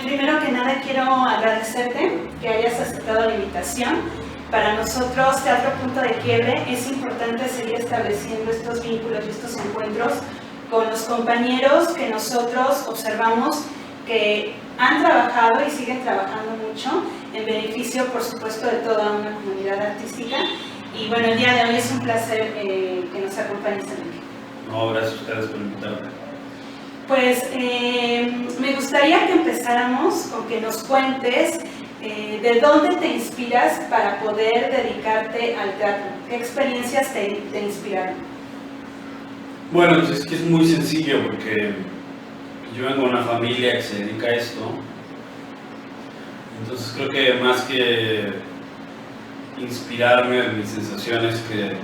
primero que nada quiero agradecerte que hayas aceptado la invitación. Para nosotros, Teatro Punto de Quiebre, es importante seguir estableciendo estos vínculos y estos encuentros con los compañeros que nosotros observamos que han trabajado y siguen trabajando mucho en beneficio, por supuesto, de toda una comunidad artística. Y bueno, el día de hoy es un placer que nos acompañes, Enrique. No, gracias a ustedes por invitarme. Pues me gustaría que empezáramos con que nos cuentes de dónde te inspiras para poder dedicarte al teatro. ¿Qué experiencias te inspiraron? Bueno, pues es que es muy sencillo porque yo vengo de una familia que se dedica a esto. Entonces creo que más que inspirarme, mi sensación es que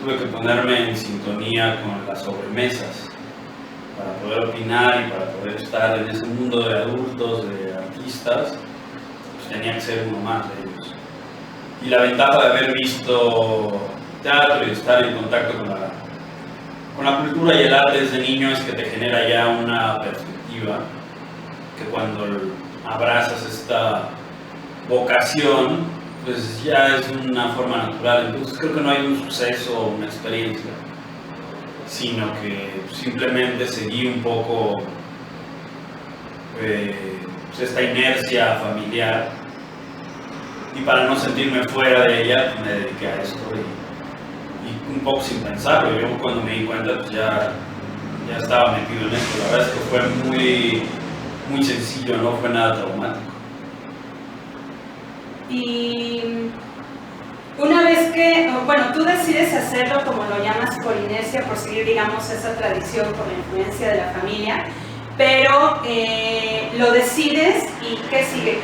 tuve que ponerme en sintonía con las sobremesas para poder opinar y para poder estar en ese mundo de adultos, de artistas. Pues tenía que ser uno más de ellos. Y la ventaja de haber visto teatro y estar en contacto con la cultura y el arte desde niño es que te genera ya una perspectiva que cuando abrazas esta vocación, pues ya es una forma natural. Entonces creo que no hay un suceso o una experiencia, sino que simplemente seguí un poco pues esta inercia familiar, y para no sentirme fuera de ella me dediqué a esto y un poco sin pensarlo. Yo cuando me di cuenta pues ya estaba metido en esto. La verdad es que fue muy sencillo, no fue nada traumático. Y una vez que, bueno, tú decides hacerlo, como lo llamas, por inercia, por seguir, digamos, esa tradición, por la influencia de la familia, pero lo decides y ¿qué sigue?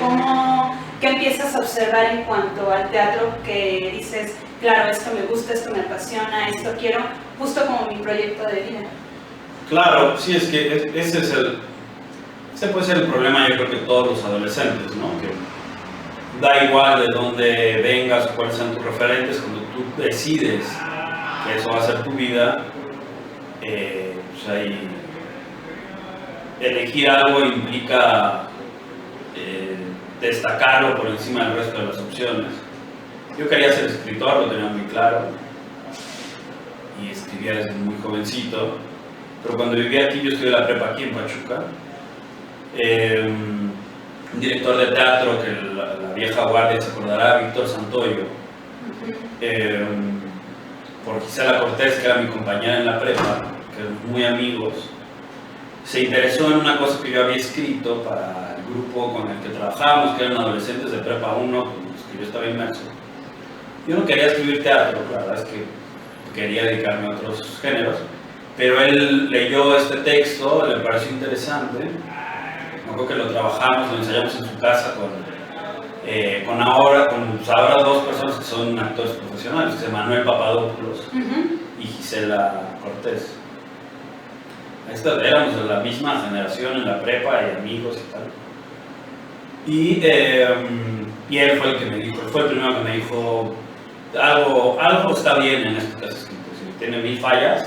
¿Qué empiezas a observar en cuanto al teatro que dices, claro, esto me gusta, esto me apasiona, esto quiero, justo como mi proyecto de vida? Claro, sí, es que ese puede ser el problema, yo creo que todos los adolescentes, ¿no? Que da igual de dónde vengas o cuáles sean tus referentes, cuando tú decides que eso va a ser tu vida, pues ahí elegir algo implica destacarlo por encima del resto de las opciones. Yo quería ser escritor, lo tenía muy claro, y escribía desde muy jovencito, pero cuando vivía aquí, yo estudié la prepa aquí en Pachuca, un director de teatro que la vieja guardia se acordará, Víctor Santoyo, por Gisela Cortés, que era mi compañera en la prepa, que éramos muy amigos, se interesó en una cosa que yo había escrito para el grupo con el que trabajábamos, que eran adolescentes de prepa 1, con los que yo estaba inmerso. Yo no quería escribir teatro, la verdad es que quería dedicarme a otros géneros, pero él leyó este texto, le pareció interesante. Me acuerdo que lo trabajamos, lo ensayamos en su casa con ahora dos personas que son actores profesionales, que es Manuel Papadopoulos y Gisela Cortés. Éramos de la misma generación en la prepa y amigos y tal. Y él fue el que me dijo, fue el primero que me dijo, algo está bien en esto que has escrito. Tiene 1000 fallas,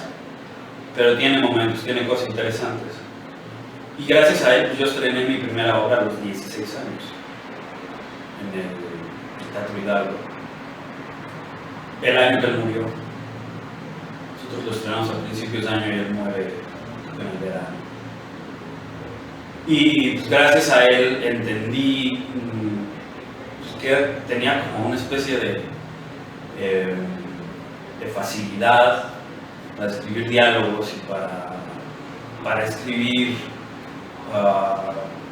pero tiene momentos, tiene cosas interesantes. Y gracias a él, pues yo estrené mi primera obra a los 16 años, en el Teatro Hidalgo, el año que él murió. Nosotros lo estrenamos a principios de año y él muere en el verano. Y pues, gracias a él entendí pues, que tenía como una especie de facilidad para escribir diálogos y para escribir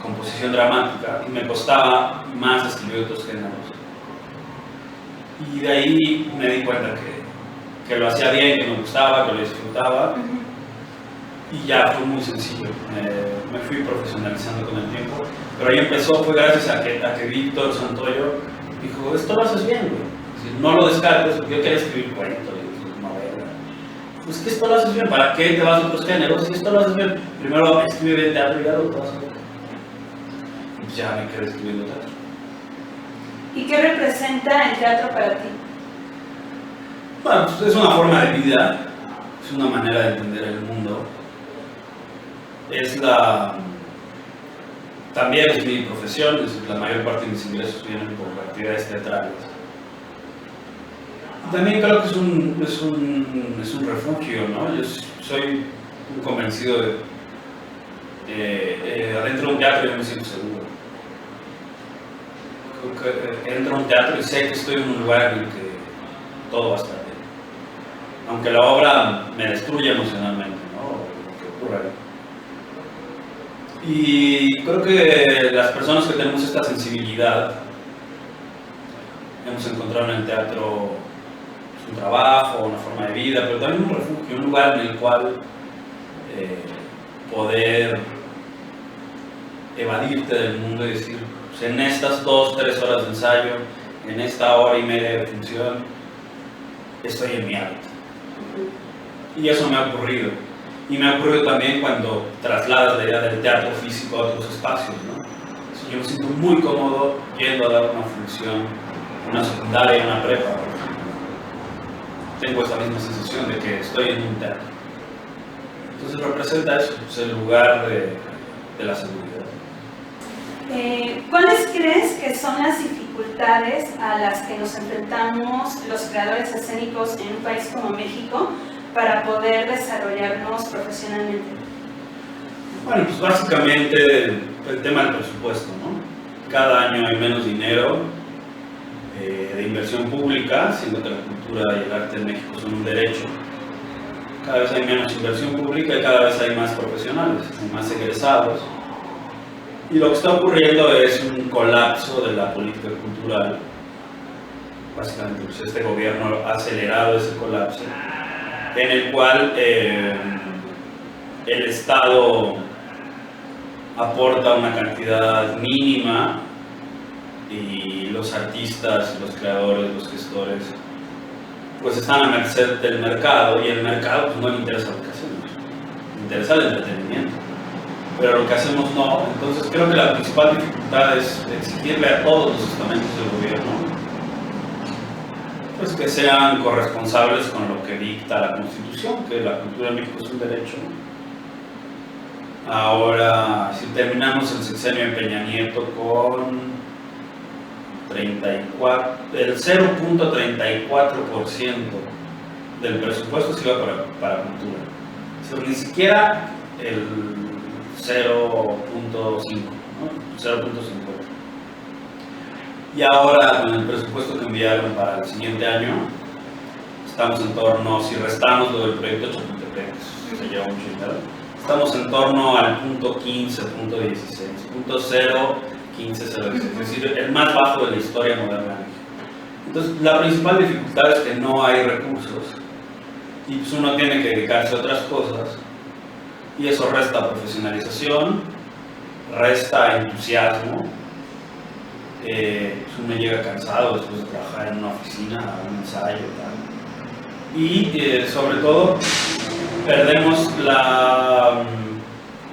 composición dramática, y me costaba más escribir otros géneros. Y de ahí me di cuenta que lo hacía bien, que me gustaba, que lo disfrutaba, y ya fue muy sencillo. Me fui profesionalizando con el tiempo, pero ahí empezó, fue gracias a que Víctor Santoyo dijo, esto lo haces bien, güey. No lo descartes, porque yo quería escribir cuentos, novelas. Pues que esto lo haces bien, ¿para qué te vas a otros géneros? Si esto lo haces bien, primero escribe bien teatro y ya lo vas a ver. Y pues ya me quedé escribiendo teatro. ¿Y qué representa el teatro para ti? Bueno, pues es una forma de vida, es una manera de entender el mundo. Es también es mi profesión, la mayor parte de mis ingresos vienen por actividades teatrales. También creo que es un refugio, ¿no? Yo soy un convencido adentro de un teatro yo me siento seguro. Creo que entro a un teatro y sé que estoy en un lugar en el que todo va a estar bien. Aunque la obra me destruya emocionalmente, ¿no? Lo que ocurra ahí. Y creo que las personas que tenemos esta sensibilidad hemos encontrado en el teatro un trabajo, una forma de vida, pero también un refugio, un lugar en el cual poder evadirte del mundo y decir, pues en estas 2-3 horas de ensayo, en esta hora y media de función, estoy en mi hábitat. Y eso me ha ocurrido. Y me ha ocurrido también cuando trasladas la idea del teatro físico a otros espacios, ¿no? Yo me siento muy cómodo yendo a dar una función, una secundaria, una prepa. Tengo esa misma sensación de que estoy en un teatro. Entonces representa eso, pues el lugar de la seguridad. ¿Cuáles crees que son las dificultades a las que nos enfrentamos los creadores escénicos en un país como México para poder desarrollarnos profesionalmente? Bueno, pues básicamente el tema del presupuesto, ¿no? Cada año hay menos dinero de inversión pública, siendo que la cultura y el arte en México son un derecho. Cada vez hay menos inversión pública y cada vez hay más profesionales, hay más egresados. Y lo que está ocurriendo es un colapso de la política cultural. Básicamente, pues este gobierno ha acelerado ese colapso, en el cual el Estado aporta una cantidad mínima y los artistas, los creadores, los gestores, pues están a merced del mercado, y el mercado pues no le interesa lo que hacemos, le interesa el entretenimiento, pero lo que hacemos no. Entonces creo que la principal dificultad es exigirle a todos los estamentos del gobierno pues que sean corresponsables con lo que dicta la Constitución, que la cultura en México es un derecho. Ahora, si terminamos el sexenio de Peña Nieto con el 0.34% del presupuesto se iba para cultura. O sea, ni siquiera el 0.5, ¿no? 0.50. Y ahora, con el presupuesto que enviaron para el siguiente año, estamos en torno, si restamos lo del proyecto Chapultepec, se lleva mucho dinero, estamos en torno al punto 15, punto 16, punto 0.15, es decir, el más bajo de la historia moderna. Entonces, la principal dificultad es que no hay recursos y pues uno tiene que dedicarse a otras cosas, y eso resta profesionalización, resta entusiasmo. Uno llega cansado después de trabajar en una oficina, un ensayo, tal. Y sobre todo perdemos la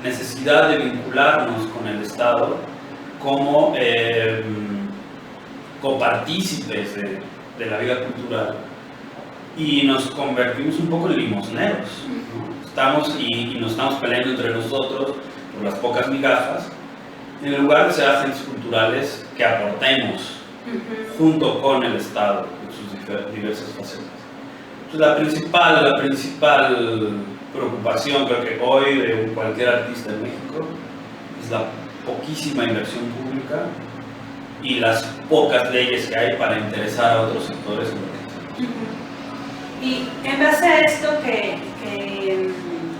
necesidad de vincularnos con el Estado como copartícipes de la vida cultural, y nos convertimos un poco en limosneros, ¿no? Y nos estamos peleando entre nosotros por las pocas migajas, en lugar de ser agentes culturales que aportemos junto con el Estado en sus diversas facetas. Entonces, la principal preocupación, creo que hoy, de cualquier artista en México es la poquísima inversión pública y las pocas leyes que hay para interesar a otros sectores en lo que hacemos. Y en base a esto que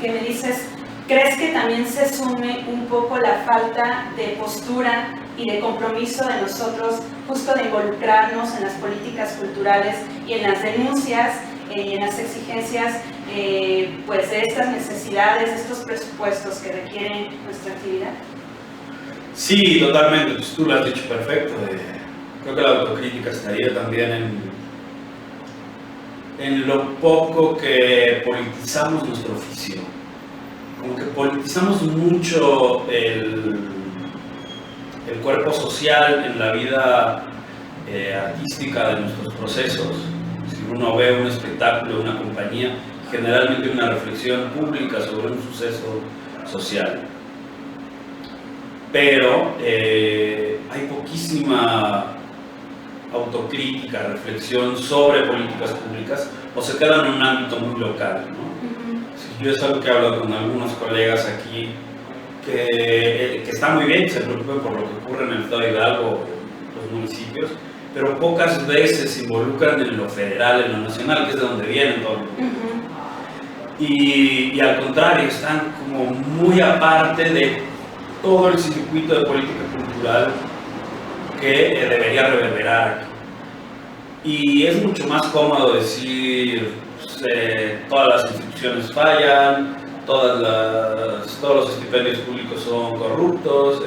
me dices, ¿crees que también se sume un poco la falta de postura y de compromiso de nosotros, justo de involucrarnos en las políticas culturales y en las denuncias y en las exigencias pues de estas necesidades, de estos presupuestos que requieren nuestra actividad? Sí, totalmente, pues tú lo has dicho perfecto. Creo que la autocrítica estaría también en lo poco que politizamos nuestro oficio. Como que politizamos mucho el cuerpo social en la vida artística de nuestros procesos. Si uno ve un espectáculo de una compañía, generalmente una reflexión pública sobre un suceso social. pero hay poquísima autocrítica, reflexión sobre políticas públicas, o se quedan en un ámbito muy local, ¿no? Yo es algo que he hablado con algunos colegas aquí, que está muy bien que se preocupen por lo que ocurre en el estado de Hidalgo, los municipios, pero pocas veces se involucran en lo federal, en lo nacional, que es de donde vienen todos. Y al contrario, están como muy aparte de todo el circuito de política cultural que debería reverberar aquí. Y es mucho más cómodo decir, pues, todas las instituciones fallan, todos los estipendios públicos son corruptos,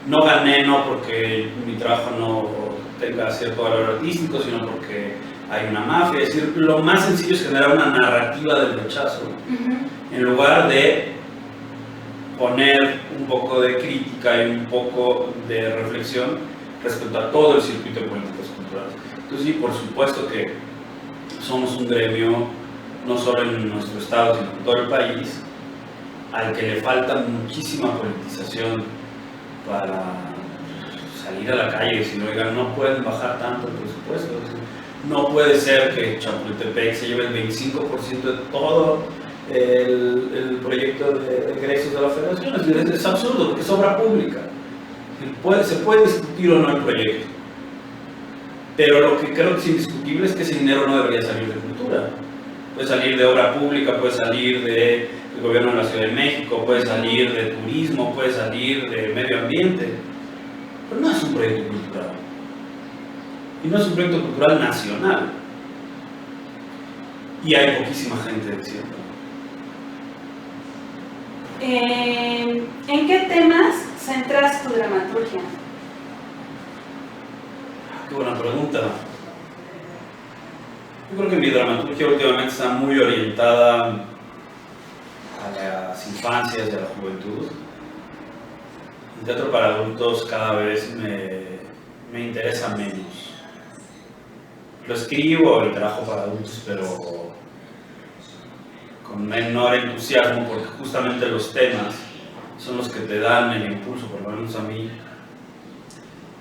no gané no porque mi trabajo no tenga cierto valor artístico, sino porque hay una mafia. Es decir, lo más sencillo es generar una narrativa del rechazo, en lugar de poner un poco de crítica y un poco de reflexión respecto a todo el circuito de políticas culturales. Entonces sí, por supuesto que somos un gremio, no solo en nuestro estado, sino en todo el país, al que le falta muchísima politización para salir a la calle y decir, oigan, no pueden bajar tanto el presupuesto. No puede ser que Chapultepec se lleve el 25% de todo el proyecto de egresos de la federación. Es absurdo, porque es obra pública. Se puede discutir o no el proyecto, pero lo que creo que es indiscutible es que ese dinero no debería salir de cultura. Puede salir de obra pública, puede salir del gobierno de la Ciudad de México, puede salir de turismo, puede salir de medio ambiente, pero no es un proyecto cultural. Y no es un proyecto cultural nacional. Y hay poquísima gente diciendo. ¿En qué temas centras tu dramaturgia? Qué buena pregunta. Yo creo que mi dramaturgia últimamente está muy orientada a las infancias y a la juventud. El teatro para adultos cada vez me interesa menos. Lo escribo y trabajo para adultos, pero con menor entusiasmo, porque justamente los temas son los que te dan el impulso, por lo menos a mí,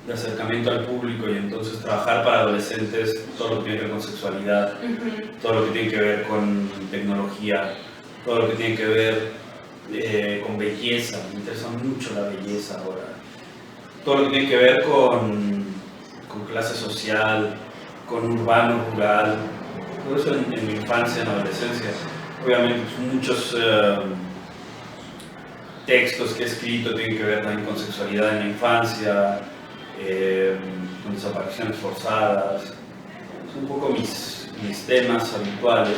de acercamiento al público. Y entonces trabajar para adolescentes, todo lo que tiene que ver con sexualidad, todo lo que tiene que ver con tecnología, todo lo que tiene que ver con belleza. Me interesa mucho la belleza ahora. Todo lo que tiene que ver con clase social, con urbano, rural, todo eso en mi infancia, en la adolescencia. Obviamente pues, muchos textos que he escrito tienen que ver también con sexualidad en la infancia, con desapariciones forzadas. Son un poco mis temas habituales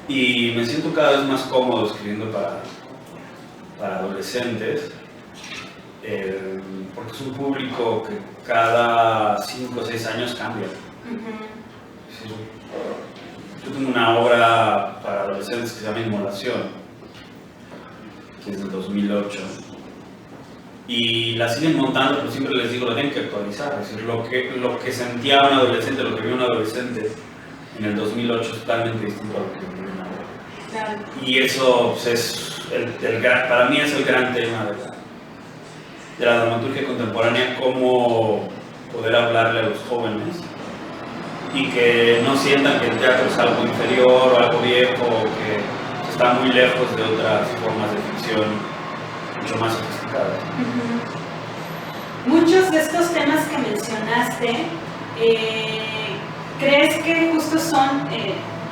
y me siento cada vez más cómodo escribiendo para adolescentes, porque es un público que cada 5 o 6 años cambia. Yo tengo una obra para adolescentes que se llama Inmolación, que es del 2008, y la siguen montando, pero siempre les digo, lo tienen que actualizar. Es decir, lo que sentía un adolescente, lo que vio un adolescente en el 2008 es totalmente distinto a lo que vive ahora. Claro. Y eso pues, es para mí es el gran tema de la dramaturgia contemporánea, cómo poder hablarle a los jóvenes y que no sientan que el teatro es algo inferior o algo viejo o que está muy lejos de otras formas de ficción mucho más sofisticadas. Muchos de estos temas que mencionaste, ¿crees que justo son,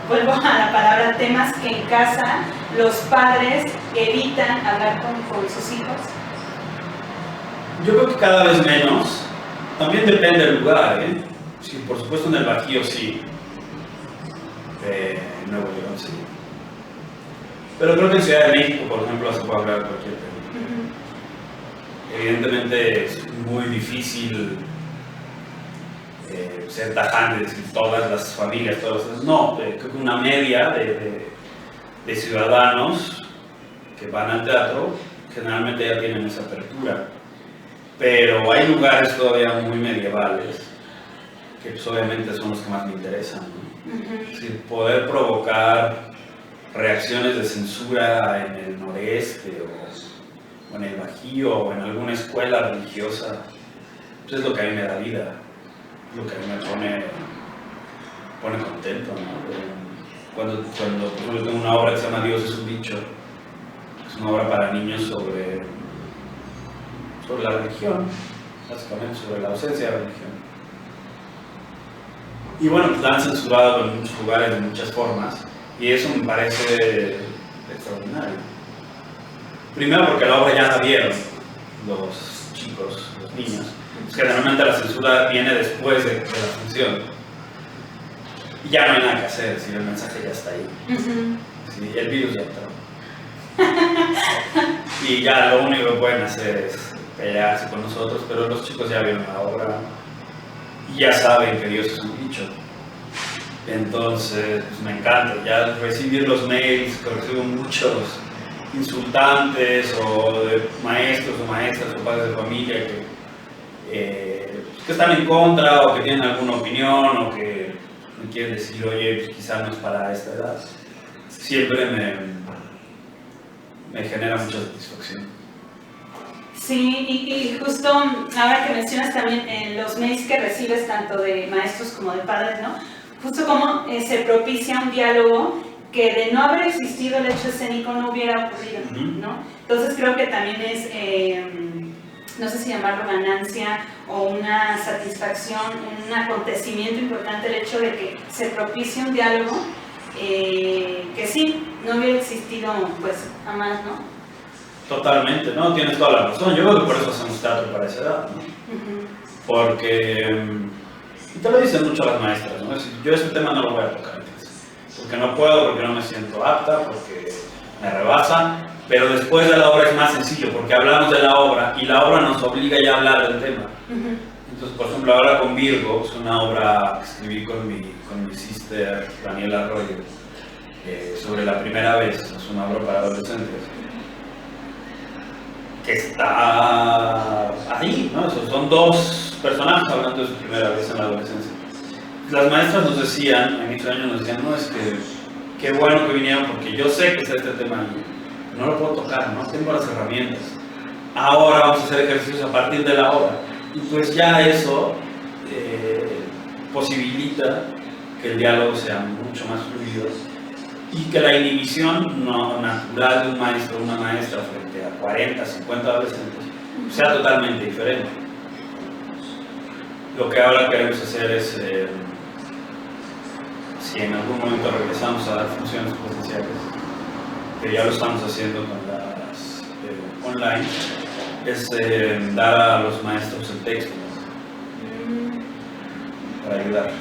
vuelvo a la palabra, temas que en casa los padres evitan hablar con sus hijos? Yo creo que cada vez menos. También depende del lugar, ¿eh? Sí, por supuesto en el Bajío sí, en Nuevo León sí. Pero creo que en Ciudad de México, por ejemplo, se puede hablar de cualquier tema. Evidentemente es muy difícil ser tajante, decir todas las familias, no, creo que una media de ciudadanos que van al teatro generalmente ya tienen esa apertura. Pero hay lugares todavía muy medievales que pues, obviamente son los que más me interesan, ¿no? Es decir, poder provocar reacciones de censura en el noreste o en el Bajío, o en alguna escuela religiosa, pues es lo que a mí me da vida, es lo que a mí me pone contento, ¿no? Cuando por ejemplo, tengo una obra que se llama Dios es un dicho, es una obra para niños sobre la religión, básicamente sobre la ausencia de religión. Y bueno, pues la han censurado en muchos lugares, de muchas formas, y eso me parece extraordinario. Primero porque la obra ya la vieron los chicos, los niños. Generalmente la censura viene después de la función. Y ya no hay nada que hacer, es decir, el mensaje ya está ahí. Sí, el virus ya entró. Y ya lo único que pueden hacer es pelearse con nosotros, pero los chicos ya vieron la obra y ya saben que Dios es un dicho. Entonces, pues me encanta ya recibir los mails, que recibo muchos insultantes o de maestros o maestras o padres de familia que están en contra o que tienen alguna opinión o que me quieren decir, oye, pues quizá no es para esta edad. Siempre me genera mucha satisfacción. Sí, y justo ahora que mencionas también los mails que recibes tanto de maestros como de padres, ¿no? Justo como se propicia un diálogo que de no haber existido el hecho escénico no hubiera ocurrido, ¿no? Entonces creo que también es, no sé si llamarlo ganancia o una satisfacción, un acontecimiento importante el hecho de que se propicie un diálogo que sí, no hubiera existido pues jamás, ¿no? Totalmente, ¿no? Tienes toda la razón. Yo creo que por eso hacemos teatro para esa edad, ¿no? Porque, y te lo dicen mucho las maestras, ¿no? Es decir, yo este tema no lo voy a tocar en clase, porque no puedo, porque no me siento apta, porque me rebasa, pero después de la obra es más sencillo, porque hablamos de la obra y la obra nos obliga ya a hablar del tema. Entonces, por ejemplo, ahora con Virgo, es una obra que escribí con mi sister Daniela Arroyo, sobre la primera vez, es una obra para adolescentes, que está ahí, ¿no? Son dos personajes hablando de su primera vez en la adolescencia. Las maestras nos decían, a inicio de año nos decían, no, es que qué bueno que vinieron porque yo sé que es este tema y no lo puedo tocar, no tengo las herramientas. Ahora vamos a hacer ejercicios a partir de la obra. Y pues ya eso posibilita que el diálogo sea mucho más fluido y que la inhibición natural de un maestro o una maestra frente a 40, 50 adolescentes sea totalmente diferente. Lo que ahora queremos hacer es, si en algún momento regresamos a dar funciones presenciales, que ya lo estamos haciendo con las online, es dar a los maestros el texto, ¿no? Para ayudarlos.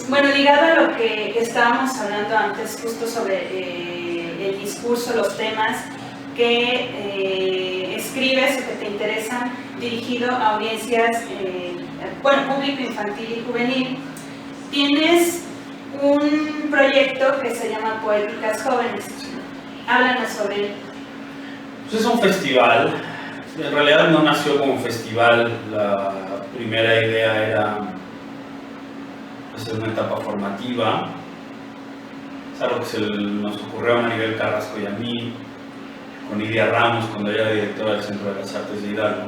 Bueno, ligado a lo que estábamos hablando antes, justo sobre el discurso, los temas que escribes o que te interesan, dirigido a audiencias, público infantil y juvenil, tienes un proyecto que se llama Poéticas Jóvenes. Háblanos sobre él. Pues es un festival. En realidad no nació como festival. La primera idea era hacer una etapa formativa. Es algo que se nos ocurrió a Maribel Carrasco y a mí, con Lidia Ramos, cuando ella era directora del Centro de las Artes de Hidalgo.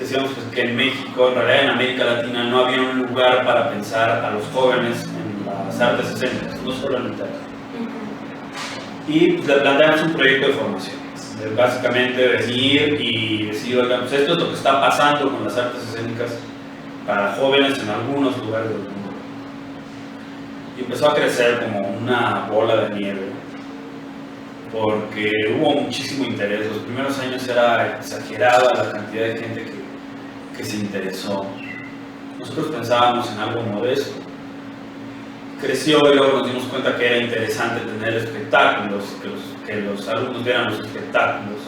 Decíamos pues, que en México, en realidad en América Latina, no había un lugar para pensar a los jóvenes en las artes escénicas, no solo en el teatro. Y pues, le planteamos un proyecto de formación. Básicamente venir y decir, oigan, pues esto es lo que está pasando con las artes escénicas para jóvenes en algunos lugares del mundo. Y empezó a crecer como una bola de nieve, porque hubo muchísimo interés. Los primeros años era exagerada la cantidad de gente que se interesó. Nosotros pensábamos en algo modesto. Creció y luego nos dimos cuenta que era interesante tener espectáculos, que los alumnos vieran los espectáculos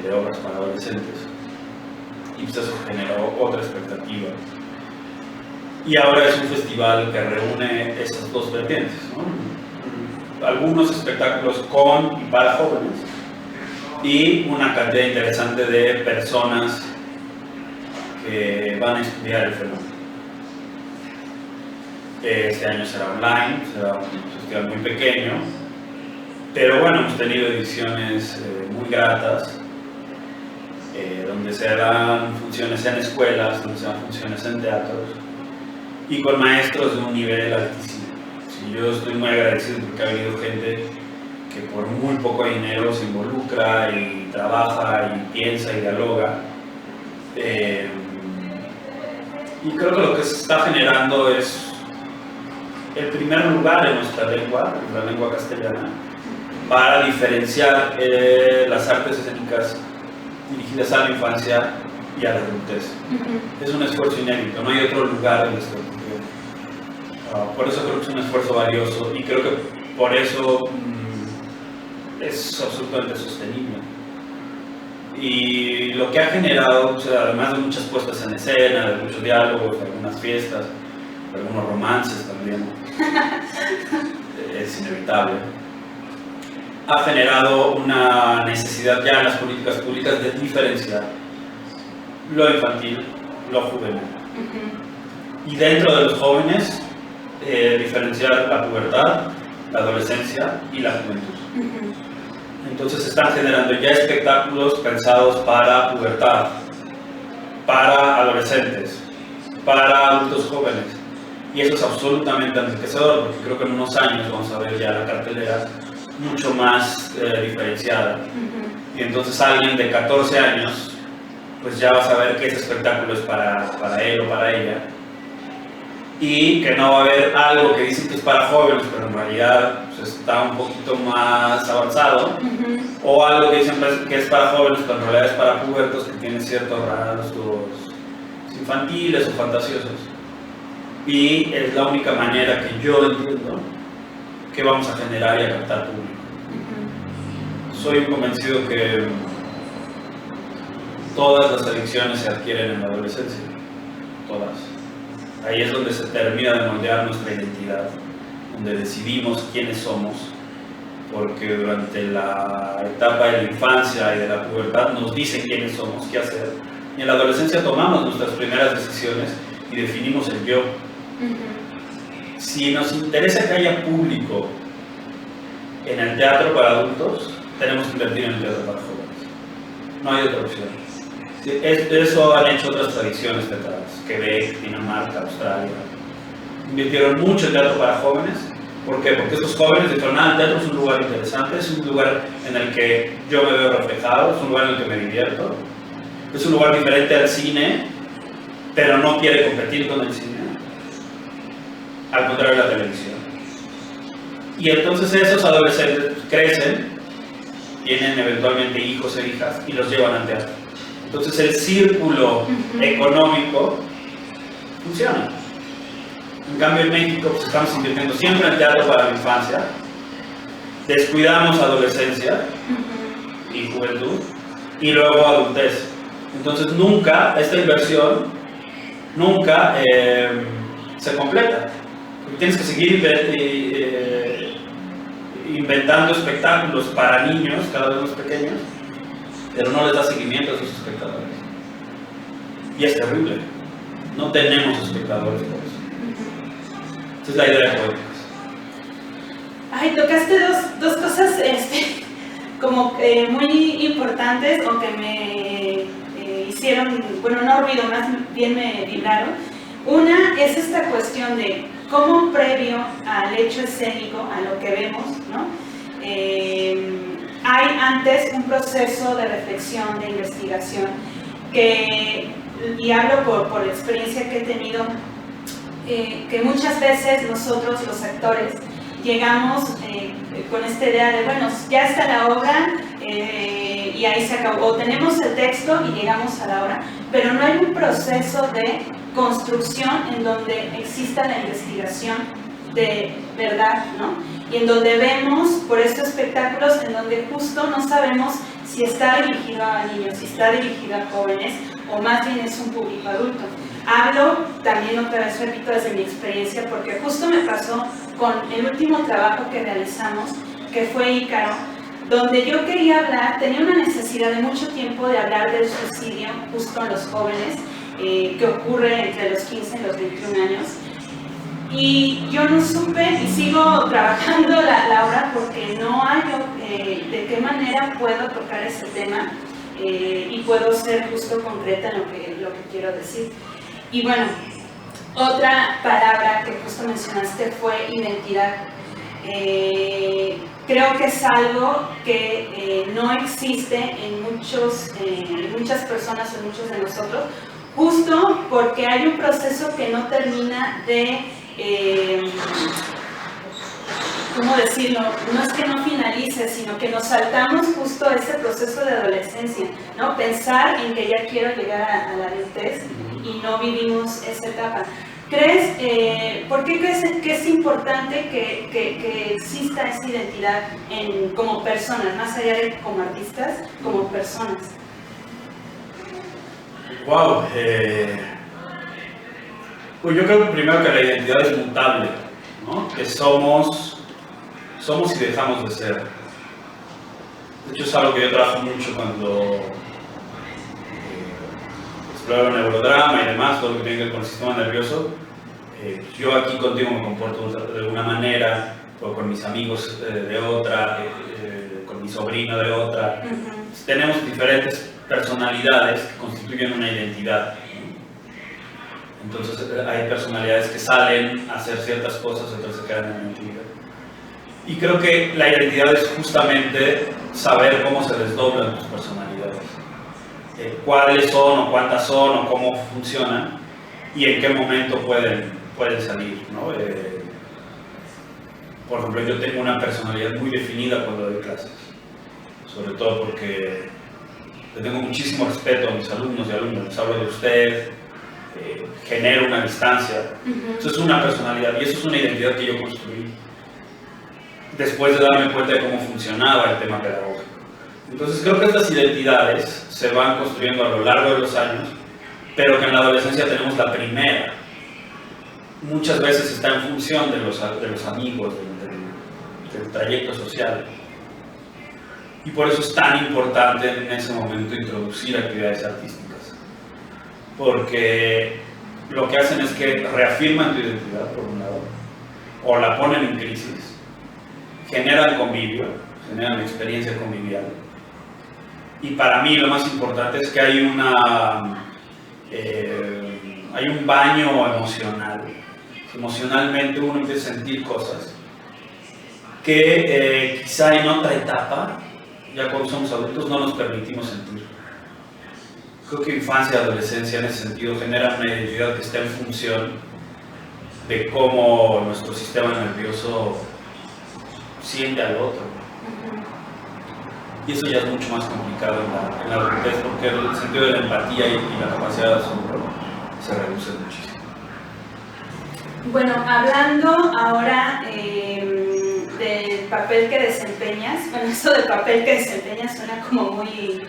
de obras para adolescentes. Y pues eso generó otra expectativa. Y ahora es un festival que reúne esas dos vertientes, ¿no? Algunos espectáculos con y para jóvenes y una cantidad interesante de personas que van a estudiar el fenómeno. Este año será online, será un festival muy pequeño, Pero bueno, hemos tenido ediciones muy gratas, donde se dan funciones en escuelas, donde se dan funciones en teatros, y con maestros de un nivel altísimo. Sí, yo estoy muy agradecido porque ha habido gente que por muy poco dinero se involucra y trabaja y piensa y dialoga. Y creo que lo que se está generando es el primer lugar en nuestra lengua, la lengua castellana, para diferenciar las artes escénicas dirigidas a la infancia y a la adultez. Es un esfuerzo inédito, no hay otro lugar donde se ocurrió. Por eso creo que es un esfuerzo valioso y creo que por eso es absolutamente sostenible. Y lo que ha generado, o sea, además de muchas puestas en escena, de muchos diálogos, de algunas fiestas, de algunos romances también, es inevitable, ha generado una necesidad ya en las políticas públicas de diferenciar lo infantil, lo juvenil. Y dentro de los jóvenes, diferenciar la pubertad, la adolescencia y la juventud. Entonces se están generando ya espectáculos pensados para pubertad, para adolescentes, para adultos jóvenes. Y eso es absolutamente enriquecedor, porque creo que en unos años vamos a ver ya la cartelera mucho más diferenciada. Y entonces alguien de 14 años, pues ya va a saber que ese espectáculo es para él o para ella. Y que no va a haber algo que dicen que es para jóvenes, pero en realidad pues, está un poquito más avanzado. O algo que dicen que es para jóvenes, pero en realidad es para pubertos que tienen ciertos rasgos infantiles o fantasiosos. Y es la única manera que yo entiendo que vamos a generar y a captar público. Soy convencido que todas las adicciones se adquieren en la adolescencia, todas. Ahí es donde se termina de moldear nuestra identidad, donde decidimos quiénes somos, porque durante la etapa de la infancia y de la pubertad nos dicen quiénes somos, qué hacer, y en la adolescencia tomamos nuestras primeras decisiones y definimos el yo. Si nos interesa que haya público en el teatro para adultos, tenemos que invertir en el teatro para jóvenes. No hay otra opción. Eso han hecho otras tradiciones teatrales, Quebec, Dinamarca, Australia. Invirtieron mucho en teatro para jóvenes. ¿Por qué? Porque estos jóvenes dijeron, el teatro es un lugar interesante, es un lugar en el que yo me veo reflejado, es un lugar en el que me divierto, es un lugar diferente al cine, pero no quiere competir con el cine, al contrario de la televisión. Y entonces esos adolescentes crecen, tienen eventualmente hijos e hijas y los llevan al teatro. Entonces el círculo económico funciona. En cambio en México pues, estamos invirtiendo siempre en teatro para la infancia, descuidamos adolescencia y juventud y luego adultez. Entonces nunca, esta inversión nunca se completa. Porque tienes que seguir inventando espectáculos para niños cada vez más pequeños, pero no les da seguimiento a esos espectadores. Y es terrible. No tenemos espectadores por eso. Esa es la idea de Poéticas. Ay, tocaste dos cosas como muy importantes o que me hicieron, bueno, no ruido, más bien me vibraron. Una es esta cuestión de cómo previo al hecho escénico, a lo que vemos, ¿no? Hay antes un proceso de reflexión, de investigación, y hablo por la experiencia que he tenido, que muchas veces nosotros, los actores, llegamos con esta idea de, bueno, ya está la obra y ahí se acabó, o tenemos el texto y llegamos a la obra, pero no hay un proceso de construcción en donde exista la investigación de verdad, ¿no? Y en donde vemos por estos espectáculos en donde justo no sabemos si está dirigido a niños, si está dirigido a jóvenes o más bien es un público adulto. Hablo también otra vez, repito, desde mi experiencia, porque justo me pasó con el último trabajo que realizamos, que fue Ícaro, donde yo quería hablar, tenía una necesidad de mucho tiempo de hablar del suicidio justo en los jóvenes, que ocurre entre los 15 y los 21 años. Y yo no supe y sigo trabajando la obra porque no hallo de qué manera puedo tocar ese tema y puedo ser justo concreta en lo que quiero decir. Y bueno, otra palabra que justo mencionaste fue identidad. Creo que es algo que no existe en muchas personas o en muchos de nosotros, justo porque hay un proceso que no termina de, ¿cómo decirlo? No es que no finalice, sino que nos saltamos justo ese proceso de adolescencia, ¿no? Pensar en que ya quiero llegar a la adultez y no vivimos esa etapa. ¿Por qué crees que es importante que exista esa identidad como personas, más allá de como artistas, como personas? Wow, pues yo creo primero que la identidad es mutable, ¿no? Que somos y dejamos de ser. De hecho es algo que yo trabajo mucho cuando exploro el neurodrama y demás, todo lo que tiene que ver con el sistema nervioso. Yo aquí contigo me comporto de una manera, o con mis amigos de otra, con mi sobrino de otra. Tenemos diferentes personalidades que constituyen una identidad. Entonces hay personalidades que salen a hacer ciertas cosas, otras se quedan en la identidad. Y creo que la identidad es justamente saber cómo se desdoblan tus personalidades. Cuáles son, o cuántas son, o cómo funcionan, y en qué momento pueden salir, ¿no? Por ejemplo, yo tengo una personalidad muy definida cuando doy clases, sobre todo porque le tengo muchísimo respeto a mis alumnos y alumnas, les hablo de usted, genero una distancia. Eso es una personalidad y eso es una identidad que yo construí después de darme cuenta de cómo funcionaba el tema pedagógico. Entonces creo que estas identidades se van construyendo a lo largo de los años, pero que en la adolescencia tenemos la primera. Muchas veces está en función de los amigos, del trayecto social. Y por eso es tan importante en ese momento introducir actividades artísticas. Porque lo que hacen es que reafirman tu identidad, por un lado, o la ponen en crisis, generan convivio, generan experiencia convivial. Y para mí lo más importante es que hay un baño emocional. Emocionalmente uno empieza a sentir cosas que quizá en otra etapa, ya cuando somos adultos, no nos permitimos sentir. Creo que infancia y adolescencia en ese sentido generan una identidad que está en función de cómo nuestro sistema nervioso siente al otro. Y eso ya es mucho más complicado en la adultez, porque el sentido de la empatía y la capacidad de asombro se reduce muchísimo. Bueno, hablando ahora del papel que desempeñas, bueno, eso del papel que desempeñas suena como muy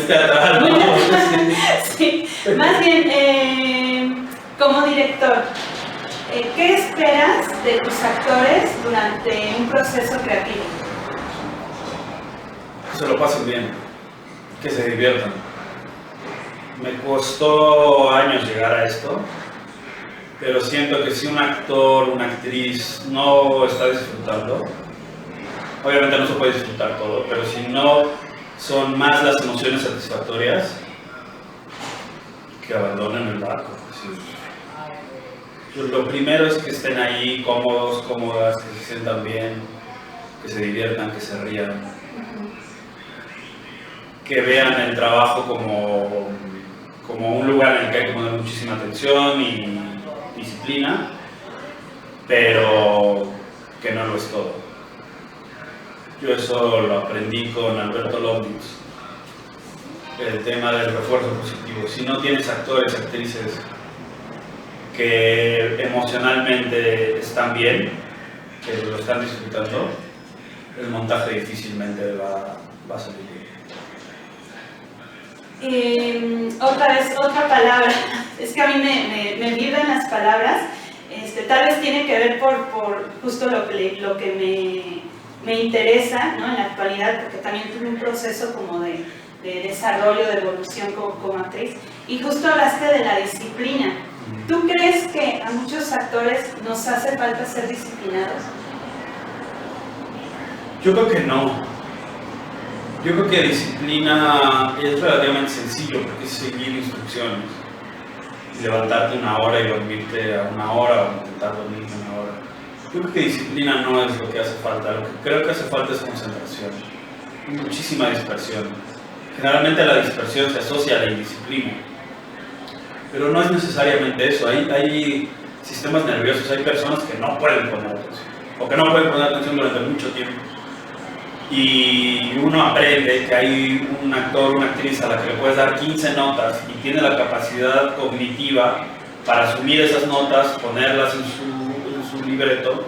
teatral, ¿no? Sí, más bien como director, ¿qué esperas de tus actores durante un proceso creativo? Que se lo pasen bien, que se diviertan. Me costó años llegar a esto, pero siento que si un actor, una actriz no está disfrutando, obviamente no se puede disfrutar todo, pero si no son más las emociones satisfactorias, que abandonen el barco. Sí. Lo primero es que estén ahí cómodos, cómodas, que se sientan bien, que se diviertan, que se rían, que vean el trabajo como un lugar en el que hay que poner muchísima atención y disciplina, pero que no lo es todo. Yo eso lo aprendí con Alberto Lomnitz, el tema del refuerzo positivo. Si no tienes actores, actrices que emocionalmente están bien, que lo están disfrutando, el montaje difícilmente va a salir bien. Otra palabra, es que a mí me vibran las palabras, tal vez tiene que ver por justo lo que me interesa, ¿no? En la actualidad, porque también tuve un proceso como de desarrollo, de evolución como actriz, y justo hablaste de la disciplina. ¿Tú crees que a muchos actores nos hace falta ser disciplinados? Yo creo que no. Yo creo que disciplina es relativamente sencillo porque es seguir instrucciones. Levantarte una hora y dormirte a una hora o intentar dormirte una hora. Yo creo que disciplina no es lo que hace falta. Lo que creo que hace falta es concentración. Hay muchísima dispersión. Generalmente la dispersión se asocia a la indisciplina. Pero no es necesariamente eso. Hay sistemas nerviosos, hay personas que no pueden poner atención. O que no pueden poner atención durante mucho tiempo. Y uno aprende que hay un actor, una actriz a la que le puedes dar 15 notas y tiene la capacidad cognitiva para asumir esas notas, ponerlas en su libreto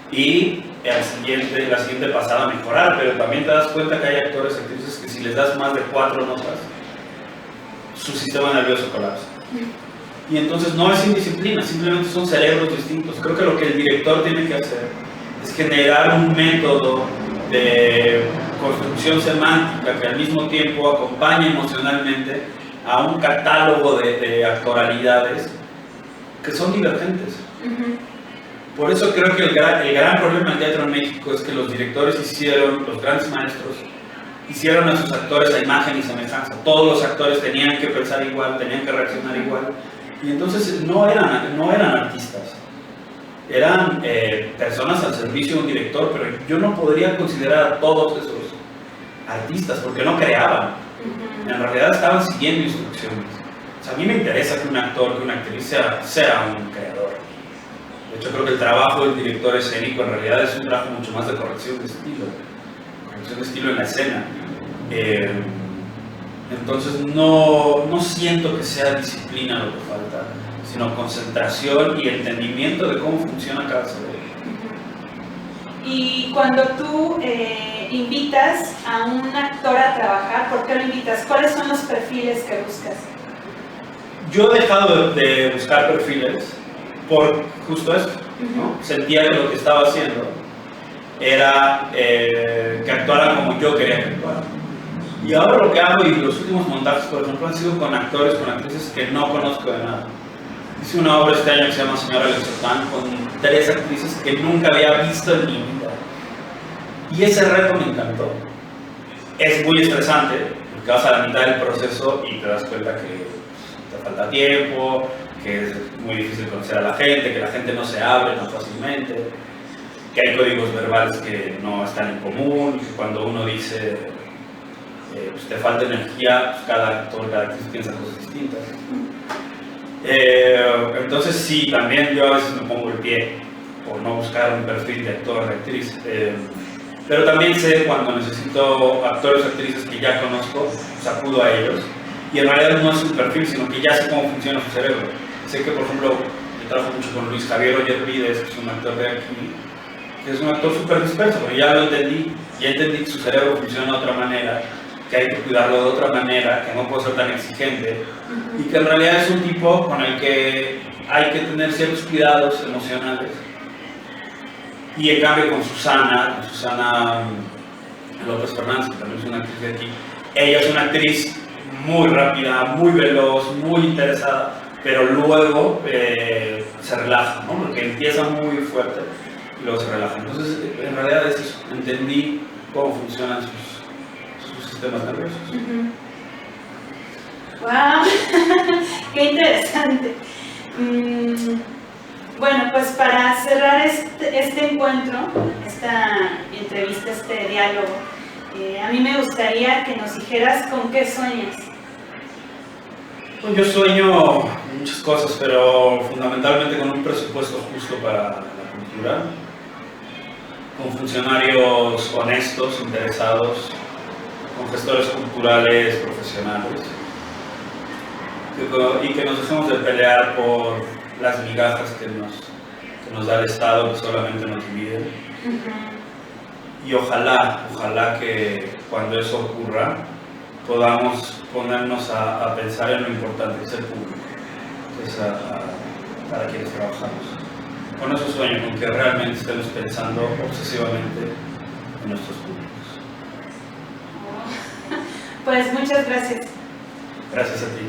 y la siguiente pasada mejorar, pero también te das cuenta que hay actores y actrices que si les das más de 4 notas, su sistema nervioso colapsa. Y entonces no es indisciplina, simplemente son cerebros distintos. Creo que lo que el director tiene que hacer es generar un método de construcción semántica que al mismo tiempo acompañe emocionalmente a un catálogo de actoralidades que son divergentes. Por eso creo que el gran problema del teatro en México es que los directores los grandes maestros, hicieron a sus actores a imagen y semejanza. Todos los actores tenían que pensar igual, tenían que reaccionar igual. Y entonces no eran artistas. Eran personas al servicio de un director, pero yo no podría considerar a todos esos artistas porque no creaban. En realidad estaban siguiendo instrucciones. O sea, a mí me interesa que un actor, que una actriz sea un creador. De hecho, creo que el trabajo del director escénico en realidad es un trabajo mucho más de corrección de estilo en la escena. Entonces no siento que sea disciplina lo que falta, sino concentración y entendimiento de cómo funciona cada cerebro. Y cuando tú invitas a un actor a trabajar, ¿por qué lo invitas? ¿Cuáles son los perfiles que buscas? Yo he dejado de buscar perfiles por justo eso, ¿no? Sentía que lo que estaba haciendo era que actuaran como yo quería que actuaran. Y ahora lo que hago, y los últimos montajes, por ejemplo, han sido con actores, con actrices que no conozco de nada. Hice una obra este año que se llama Señora Lexotán con 3 actrices que nunca había visto en mi vida. Y ese reto me encantó. Es muy estresante, porque vas a la mitad del proceso y te das cuenta que te falta tiempo, que es muy difícil conocer a la gente, que la gente no se abre tan fácilmente, que hay códigos verbales que no están en común, que cuando uno dice pues te falta energía, pues cada actor, cada actriz piensa cosas distintas. Entonces sí, también yo a veces me pongo el pie por no buscar un perfil de actor o de actriz, pero también sé cuando necesito actores o actrices que ya conozco, pues acudo a ellos, y en realidad no es un perfil, sino que ya sé cómo funciona su cerebro. Sé que, por ejemplo, yo trabajo mucho con Luis Javier Oyer Vides, que es un actor de aquí, que es un actor súper disperso, pero ya lo entendí, ya entendí que su cerebro funciona de otra manera, que hay que cuidarlo de otra manera, que no puedo ser tan exigente, y que en realidad es un tipo con el que hay que tener ciertos cuidados emocionales. Y en cambio con Susana López Fernández, que también es una actriz de aquí, ella es una actriz muy rápida, muy veloz, muy interesada, pero luego se relaja, ¿no? Porque empieza muy fuerte y luego se relaja. Entonces, en realidad es eso, entendí cómo funcionan sus sistemas nerviosos. ¡Wow! ¡Qué interesante! Bueno, pues para cerrar este encuentro, esta entrevista, este diálogo, a mí me gustaría que nos dijeras con qué sueñas. Pues yo sueño muchas cosas, pero fundamentalmente con un presupuesto justo para la cultura, con funcionarios honestos, interesados, con gestores culturales profesionales, y que nos dejemos de pelear por las migajas que nos da el Estado, que solamente nos dividen. Y ojalá que cuando eso ocurra podamos ponernos a pensar en lo importante que es el público, que es para quienes trabajamos. Con eso sueño, con que realmente estemos pensando obsesivamente en nuestros públicos. Pues muchas gracias. Gracias a ti.